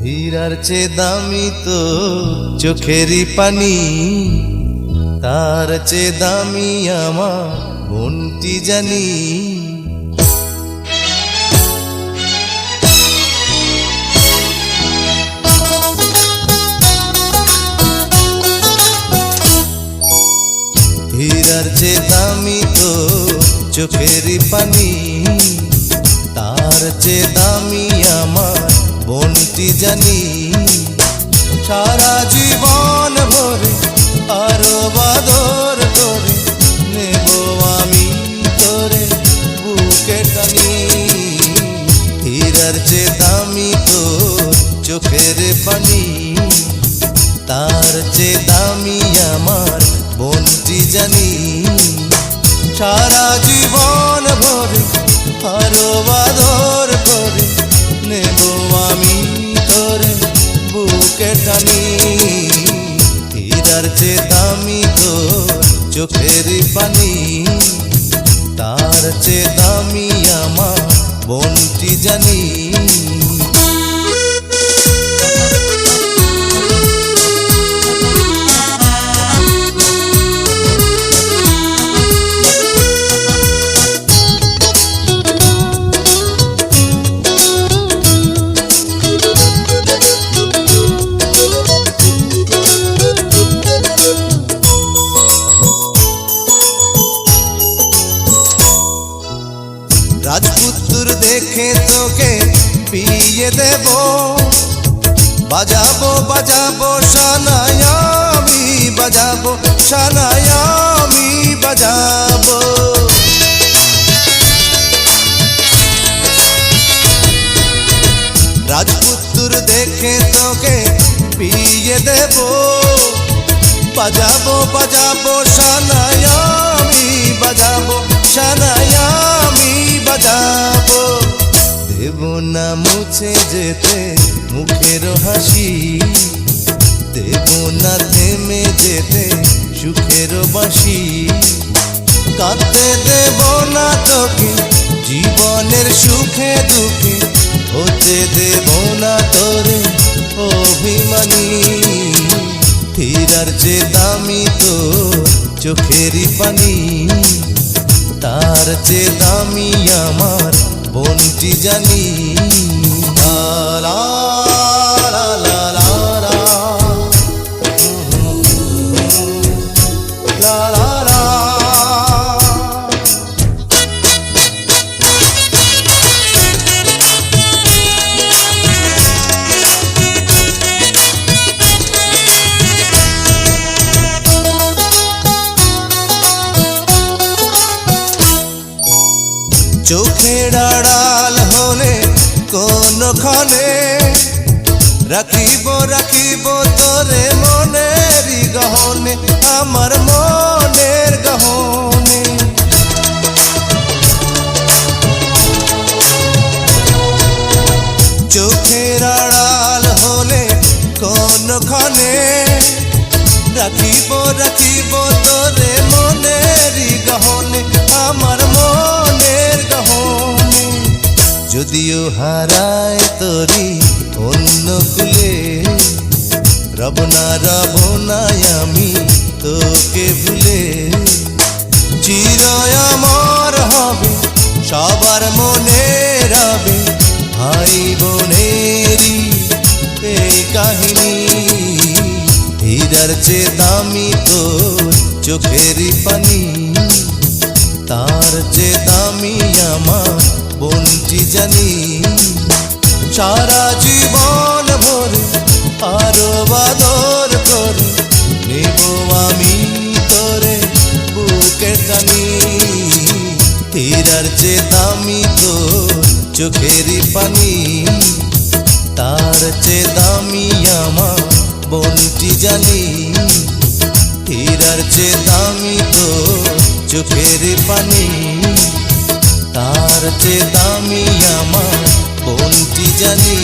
হীরার চেয়ে দামি তো চোখেরই পানি, তার চেয়ে দামি আমার মনটি জানি। হীরার চেয়ে দামি তো চোখেরই পানি, তার চেয়ে দামি আমার মনটি জানি। সারা জীবন ভরে আরো বাদর করে নেব আমি তোরে বুকে টানি। হীরার চেয়ে দামি তো চোখের পানি, তার চেয়ে দামি আমার মনটি জানি। সারা জীবন ভরে আরো বাদর করে নেব আমি তোরে বুকে টানি। হীরার চেয়ে দামি তো চোখের পানি, তার চেয়ে দামি আমার মনটি জানি। রাজপুত্র দেখে তোকে বিয়ে দেব, বাজাবো বাজাবো শানায় আমি বাজাবো, শানায় আমি বাজাবো। রাজপুত্র দেখে তোকে বিয়ে দেব, বাজাবো বাজাবো শানায় আমি বাজাবো, শানায় আমি বাজাবো। দেব না মুছে যেতে মুখের হাসি, দেব না থেমে যেতে সুখের বাঁশি। কাঁদতে দেব না তোকে জীবনের সুখে দুঃখে, হতে দেব না তোরে অভিমানী। হীরার চেয়ে দামি তো চোখেরই পানি, তার চেয়ে দামি আমার মনটি জানি। লা লা লা লা লা লা, লা লা লা। চোখের আড়াল হলে কোনখানে রাখিব রাখিব তোরে মনেরই গহনে, আমার মনের গহনে। চোখের আড়াল হলে কোনখানে রাখিব রাখিব তোরে মনেরই গহনে, আমার মনের গহনে। যদিও হারায় তোরি অন্য কুলে, রব না আমি তোকে ভুলে। চির আমার হবে সবার মনে রবে, ভাই বোনেরই এই কাহিনী। হীরার চেয়ে দামি তো চোখেরই পানি, তার চেয়ে দামি আমার মনটি জানি। সারা জীবন ভরে আরো বাদর করে নেব আমি তোরে বুকে টানি। হীরার চেয়ে দামি তো চোখেরই পানি, তার চেয়ে দামি আমার মনটি জানি। হীরার চেয়ে দামি তো চোখের পানি, তার চেয়ে দামি আমার মনটি জানি।